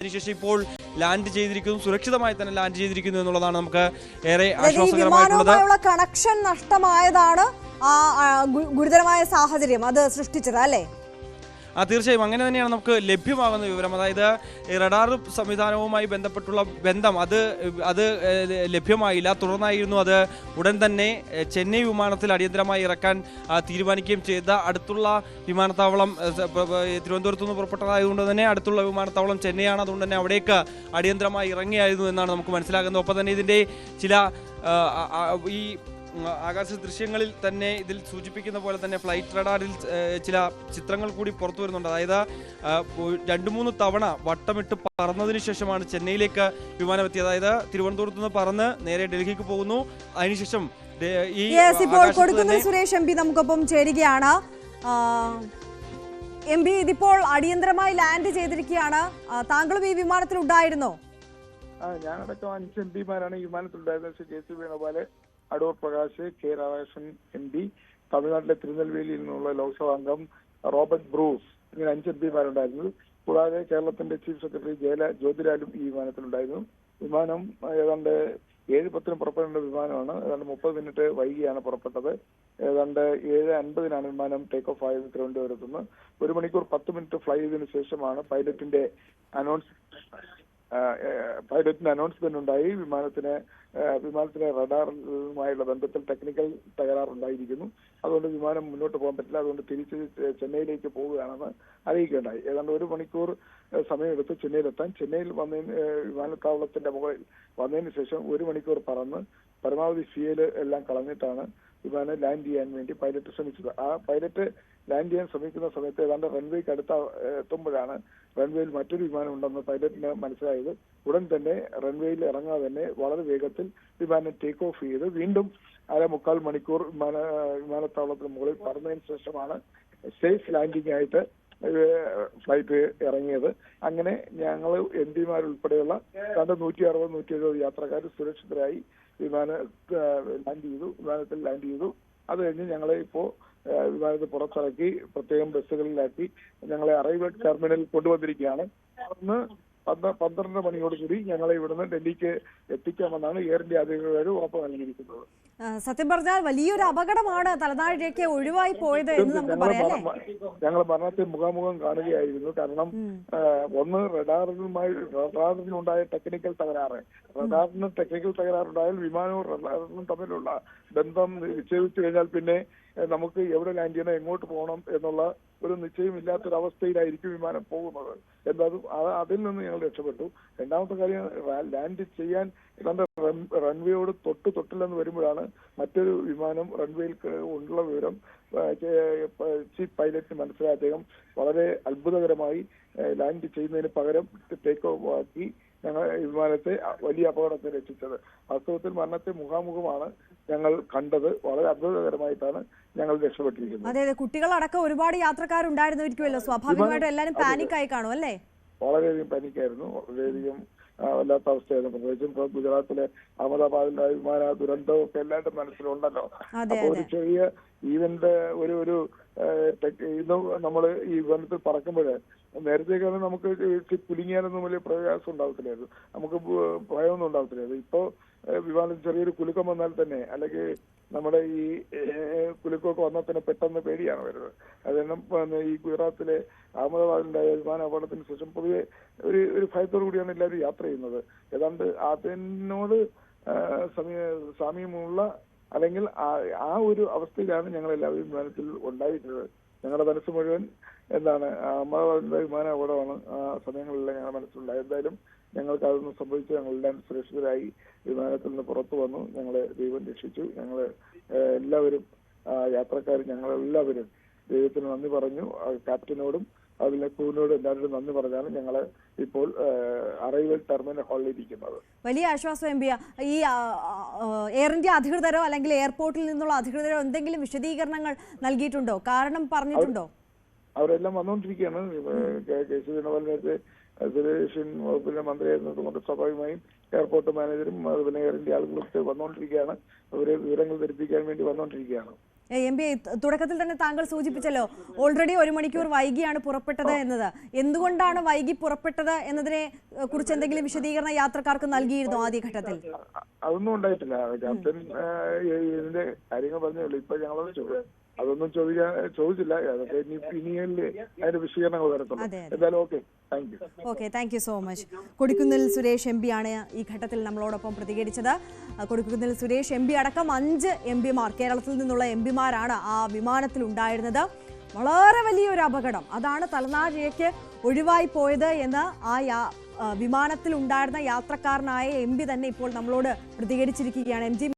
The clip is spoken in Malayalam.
അതിനുശേഷം ഇപ്പോൾ ലാൻഡ് ചെയ്തിരിക്കുന്നു, സുരക്ഷിതമായി തന്നെ ലാൻഡ് ചെയ്തിരിക്കുന്നു എന്നുള്ളതാണ് നമുക്ക് ഏറെ ആശ്വാസകരമായിട്ടുള്ളത്. കണക്ഷൻ നഷ്ടമായതാണ് ഗുരുതരമായ സാഹചര്യം അത് സൃഷ്ടിച്ചത് അല്ലേ? തീർച്ചയായും അങ്ങനെ തന്നെയാണ് നമുക്ക് ലഭ്യമാകുന്ന വിവരം. അതായത് റഡാർ സംവിധാനവുമായി ബന്ധപ്പെട്ടുള്ള ബന്ധം അത് ലഭ്യമായില്ല. തുടർന്നായിരുന്നു അത് ഉടൻ തന്നെ ചെന്നൈ വിമാനത്തിൽ അടിയന്തരമായി ഇറക്കാൻ തീരുമാനിക്കുകയും ചെയ്ത. അടുത്തുള്ള വിമാനത്താവളം തിരുവനന്തപുരത്തു നിന്ന് പുറപ്പെട്ടതായതുകൊണ്ട് തന്നെ അടുത്തുള്ള വിമാനത്താവളം ചെന്നൈയാണ്. അതുകൊണ്ട് തന്നെ അവിടേക്ക് അടിയന്തരമായി ഇറങ്ങിയായിരുന്നു എന്നാണ് നമുക്ക് മനസ്സിലാകുന്നത്. ഒപ്പം തന്നെ ഇതിൻ്റെ ചില ഈ ആകാശ ദൃശ്യങ്ങളിൽ തന്നെ ഇതിൽ സൂചിപ്പിക്കുന്ന പോലെ തന്നെ ഫ്ലൈറ്റ് റഡാറിൽ ചില ചിത്രങ്ങൾ കൂടി പുറത്തു വരുന്നുണ്ട്. അതായത് 2-3 തവണ വട്ടമിട്ട് പറന്നതിന് ശേഷമാണ് ചെന്നൈയിലേക്ക് വിമാനം എത്തിയത്. അതായത് തിരുവനന്തപുരത്ത് നിന്ന് പറന്ന് നേരെ ഡൽഹിക്ക് പോകുന്നു. അതിനുശേഷം സുരേഷ് എം പി നമുക്കൊപ്പം ചേരുകയാണ്. എം പി, ഇതിപ്പോൾ അടിയന്തരമായി ലാൻഡ് ചെയ്തിരിക്കുകയാണ്. താങ്കളും ഈ വിമാനത്തിൽ ഉണ്ടായിരുന്നോ? ഞാനടക്കം 5 എം പിമാരാണ് ഈ വിമാനത്തിലുണ്ടായിരുന്നത്. K C Venugopal, Adoor Prakash, K Radhakrishnan M P, തമിഴ്നാട്ടിലെ തിരുനെൽവേലിയിൽ നിന്നുള്ള ലോക്സഭാ അംഗം റോബർട്ട് ബ്രൂസ്, ഇങ്ങനെ 5 എം പിമാരുണ്ടായിരുന്നത്. കൂടാതെ കേരളത്തിന്റെ ചീഫ് സെക്രട്ടറി ജ്യോതിലാലും ഈ വിമാനത്തിലുണ്ടായിരുന്നു. വിമാനം ഏതാണ്ട് 7:10 പുറപ്പെടേണ്ട വിമാനമാണ്. ഏതാണ്ട് 30 മിനിറ്റ് വൈകിയാണ് പുറപ്പെട്ടത്. ഏതാണ്ട് 7:50 വിമാനം ടേക്ക് ഓഫ് ആയത് തിരുവനന്തപുരത്ത് നിന്ന്. 1 മണിക്കൂർ 10 മിനിറ്റ് ഫ്ലൈ ചെയ്തതിനു ശേഷമാണ് പൈലറ്റിന്റെ അനൗൺസ്മെന്റ് ഉണ്ടായി. വിമാനത്തിന് റഡാറുമായുള്ള ബന്ധത്തിൽ ടെക്നിക്കൽ തകരാറുണ്ടായിരിക്കുന്നു. അതുകൊണ്ട് വിമാനം മുന്നോട്ട് പോകാൻ പറ്റില്ല. അതുകൊണ്ട് തിരിച്ച് ചെന്നൈയിലേക്ക് പോവുകയാണെന്ന് അറിയിക്കുകയുണ്ടായി. ഏതാണ്ട് 1 മണിക്കൂർ സമയമെടുത്ത് ചെന്നൈയിലെത്താൻ. ചെന്നൈയിൽ വിമാനത്താവളത്തിന്റെ മുകളിൽ വന്നതിന് ശേഷം 1 മണിക്കൂർ പറന്ന് പരമാവധി ഫ്യൂവൽ എല്ലാം കളഞ്ഞിട്ടാണ് വിമാനം ലാൻഡ് ചെയ്യാൻ വേണ്ടി പൈലറ്റ് ശ്രമിച്ചത്. ആ പൈലറ്റ് ലാൻഡ് ചെയ്യാൻ ശ്രമിക്കുന്ന സമയത്ത് ഏതാണ്ട് റൺവേക്ക് എത്തുമ്പോഴാണ് റൺവേയിൽ മറ്റൊരു വിമാനം ഉണ്ടെന്ന് പൈലറ്റിന് മനസ്സിലായത്. ഉടൻ തന്നെ റൺവേയിൽ ഇറങ്ങാതെ തന്നെ വളരെ വേഗത്തിൽ വിമാനം ടേക്ക് ഓഫ് ചെയ്ത് വീണ്ടും 1/4 മണിക്കൂർ വിമാനത്താവളത്തിന് മുകളിൽ പറന്നതിന് ശേഷമാണ് സേഫ് ലാൻഡിംഗ് ആയിട്ട് ഫ്ലൈറ്റ് ഇറങ്ങിയത്. അങ്ങനെ ഞങ്ങൾ എം പിമാരുൾപ്പെടെയുള്ള 160-170 യാത്രക്കാർ സുരക്ഷിതരായി വിമാനത്തിൽ ലാൻഡ് ചെയ്തു. അത് കഴിഞ്ഞ് ഞങ്ങളെ ഇപ്പോ വിമാനത്തിൽ പുറത്തിറക്കി പ്രത്യേകം ബസ്സുകളിലാക്കി ഞങ്ങളെ അറൈവൽ ടെർമിനലിൽ കൊണ്ടുവന്നിരിക്കുകയാണ്. അന്ന് 12 മണിയോടുകൂടി ഞങ്ങളെ ഇവിടുന്ന് ഡൽഹിക്ക് എത്തിക്കാമെന്നാണ് എയർ ഇന്ത്യ അധികൃതർ ഉറപ്പ് നൽകിയിരിക്കുന്നത്. സത്യം പറഞ്ഞാൽ വലിയൊരു അപകടമാണ് തലനാഴിയൊക്കെ ഒഴിവായി പോയത് എന്ന് നമുക്ക് പറയാം. ഞങ്ങൾ മരണത്തെ മുഖാമുഖം കാണുകയായിരുന്നു. കാരണം ഒന്ന് റഡാറിനുണ്ടായ ടെക്നിക്കൽ തകരാറ്. റഡാറിന് ടെക്നിക്കൽ തകരാറുണ്ടായാൽ വിമാനവും റഡാറിനും തമ്മിലുള്ള ബന്ധം വിച്ഛേദിച്ചു കഴിഞ്ഞാൽ പിന്നെ നമുക്ക് എവിടെ ലാൻഡ് ചെയ്യണം, എങ്ങോട്ട് പോകണം എന്നുള്ള ഒരു നിശ്ചയമില്ലാത്തൊരവസ്ഥയിലായിരിക്കും വിമാനം പോകുന്നത്. എന്തായാലും അതിൽ നിന്ന് ഞങ്ങൾ രക്ഷപ്പെട്ടു. രണ്ടാമത്തെ കാര്യം, ലാൻഡ് ചെയ്യാൻ റൺവേയോട് തൊട്ടില്ലെന്ന് വരുമ്പോഴാണ് മറ്റൊരു വിമാനം റൺവേയിൽ ഉള്ള വിവരം ചീഫ് പൈലറ്റിന് മനസ്സിലായ അദ്ദേഹം വളരെ അത്ഭുതകരമായി ലാൻഡ് ചെയ്യുന്നതിന് പകരം ടേക്ക് ഓഫ് ആക്കി ഞങ്ങൾ വിമാനത്തെ വലിയ അപകടത്തിൽ രക്ഷിച്ചത്. വാസ്തവത്തിൽ മരണത്തെ മുഖാമുഖമാണ് ഞങ്ങൾ കണ്ടത്. വളരെ അത്ഭുതകരമായിട്ടാണ് ഞങ്ങൾ രക്ഷപ്പെട്ടിരിക്കുന്നത്. അതെ, കുട്ടികളടക്കം ഒരുപാട് യാത്രക്കാരുണ്ടായിരുന്നിരിക്കുമല്ലോ. സ്വാഭാവികമായിട്ടും എല്ലാവരും പാനിക് ആയി കാണും അല്ലേ? വളരെയധികം പാനിക്കായിരുന്നു. വളരെയധികം വല്ലാത്ത അവസ്ഥയായിരുന്നു. പ്രത്യേകിച്ചും ഗുജറാത്തിലെ അഹമ്മദാബാദിലെ വിമാന ദുരന്തവും ഒക്കെ എല്ലാവരുടെ മനസ്സിലുണ്ടല്ലോ. അപ്പൊ ഒരു ചെറിയ ഈവന്റെ ഒരു ഇത് നമ്മൾ ഈ വിമാനത്തിൽ പറക്കുമ്പോഴേ നേരത്തേക്കാണ് നമുക്ക് കുലുങ്ങിയാലൊന്നും വലിയ പ്രയാസം ഉണ്ടാവത്തില്ലായിരുന്നു, നമുക്ക് ഭയമൊന്നും ഉണ്ടാവത്തില്ലായിരുന്നു. ഇപ്പോ വിമാനത്തിൽ ചെറിയൊരു കുലുക്കം വന്നാൽ തന്നെ, അല്ലെങ്കിൽ നമ്മുടെ ഈ കുലുക്കമൊക്കെ വന്നാൽ തന്നെ പെട്ടെന്ന് പേടിയാണ് വരുന്നത്. അതുകാരണം ഈ ഗുജറാത്തിലെ അഹമ്മദാബാദിലുണ്ടായ വിമാന അപകടത്തിന് ശേഷം പൊതുവെ ഒരു ഭയത്തോടു കൂടിയാണ് എല്ലാവരും യാത്ര ചെയ്യുന്നത്. ഏതാണ്ട് അതിനോട് സാമ്യമുള്ള അല്ലെങ്കിൽ ആ ഒരു അവസ്ഥയിലാണ് ഞങ്ങൾ എല്ലാവരും വിമാനത്തിൽ ഉണ്ടായിരുന്നത്. ഞങ്ങളുടെ മനസ്സ് മുഴുവൻ അഹമ്മദാബാദിലെ വിമാന അപകടമാണ് ആ സമയങ്ങളിലെല്ലാം ഞങ്ങളുടെ മനസ്സിലുണ്ടായത്. എന്തായാലും ഞങ്ങൾക്ക് അതൊന്നും സംഭവിച്ചു. ഞങ്ങളെല്ലാം സുരക്ഷിതരായി വിമാനത്തിൽ നിന്ന് പുറത്തു വന്നു. ഞങ്ങളെ ദൈവം രക്ഷിച്ചു. ഞങ്ങള് എല്ലാവരും യാത്രക്കാരും ഞങ്ങളെല്ലാവരും ദൈവത്തിന് നന്ദി പറഞ്ഞു. ക്യാപ്റ്റനോടും അതിലെ ക്രൂവിനോടും എല്ലാവരോടും നന്ദി പറഞ്ഞാണ് ഞങ്ങൾ ഇപ്പോൾ അറൈവൽ ടെർമിനൽ ഹാളിൽ ഇരിക്കുന്നത്. വലിയ ആശ്വാസം എം പി. ഈ എയർ ഇന്ത്യ അധികൃതരോ അല്ലെങ്കിൽ എയർപോർട്ടിൽ നിന്നുള്ള അധികൃതരോ എന്തെങ്കിലും വിശദീകരണങ്ങൾ നൽകിയിട്ടുണ്ടോ? കാരണം പറഞ്ഞിട്ടുണ്ടോ? അവരെല്ലാം വന്നുകൊണ്ടിരിക്കുകയാണ്. കെ സി വേണുഗോപാൽ നേരത്തെ സുരേഷൻ വകുപ്പിലെ മന്ത്രിയായിരുന്നതുകൊണ്ട് സ്വാഭാവികമായും എയർപോർട്ട് മാനേജരും അതുപോലെ എയർ ഇന്ത്യ ആളുകളൊക്കെ വന്നുകൊണ്ടിരിക്കുകയാണ്. അവരെ വിവരങ്ങൾ ധരിപ്പിക്കാൻ വേണ്ടി വന്നുകൊണ്ടിരിക്കുകയാണ്. എം പി തുടക്കത്തിൽ തന്നെ താങ്കൾ സൂചിപ്പിച്ചല്ലോ, ഓൾറെഡി 1 മണിക്കൂർ വൈകിയാണ് പുറപ്പെട്ടത് എന്നത്. എന്തുകൊണ്ടാണ് വൈകി പുറപ്പെട്ടത് എന്നതിനെ കുറിച്ച് എന്തെങ്കിലും വിശദീകരണം യാത്രക്കാർക്ക് നൽകിയിരുന്നോ ആദ്യഘട്ടത്തിൽ? അതൊന്നും ഉണ്ടായിട്ടില്ല. ക്യാപ്റ്റൻ ഇതിന്റെ കാര്യങ്ങൾ പറഞ്ഞല്ലോ. ഇപ്പൊ ഞങ്ങളത് അതൊന്നും ചോദിച്ചില്ല. അതൊക്കെ ഇനിയല്ലേ അതിന്റെ വിശദീകരണങ്ങൾ വരത്തുള്ളൂ. എന്തായാലും okay, thank you. Okay, thank you so much. Kodikunnil Suresh M P ആണ് ഈ ഘട്ടത്തിൽ നമ്മളോടൊപ്പം പ്രതികരിച്ചത്. കൊടിക്കുന്നിൽ സുരേഷ് എം പി അടക്കം 5 എം പിമാർ, കേരളത്തിൽ നിന്നുള്ള എം പിമാരാണ് ആ വിമാനത്തിൽ ഉണ്ടായിരുന്നത്. വളരെ വലിയൊരു അപകടം, അതാണ് തലനാരിഴയ്ക്ക് ഒഴിവായി പോയത് എന്ന് ആ വിമാനത്തിൽ ഉണ്ടായിരുന്ന യാത്രക്കാരനായ എം പി തന്നെ ഇപ്പോൾ നമ്മളോട് പ്രതികരിച്ചിരിക്കുകയാണ്. M G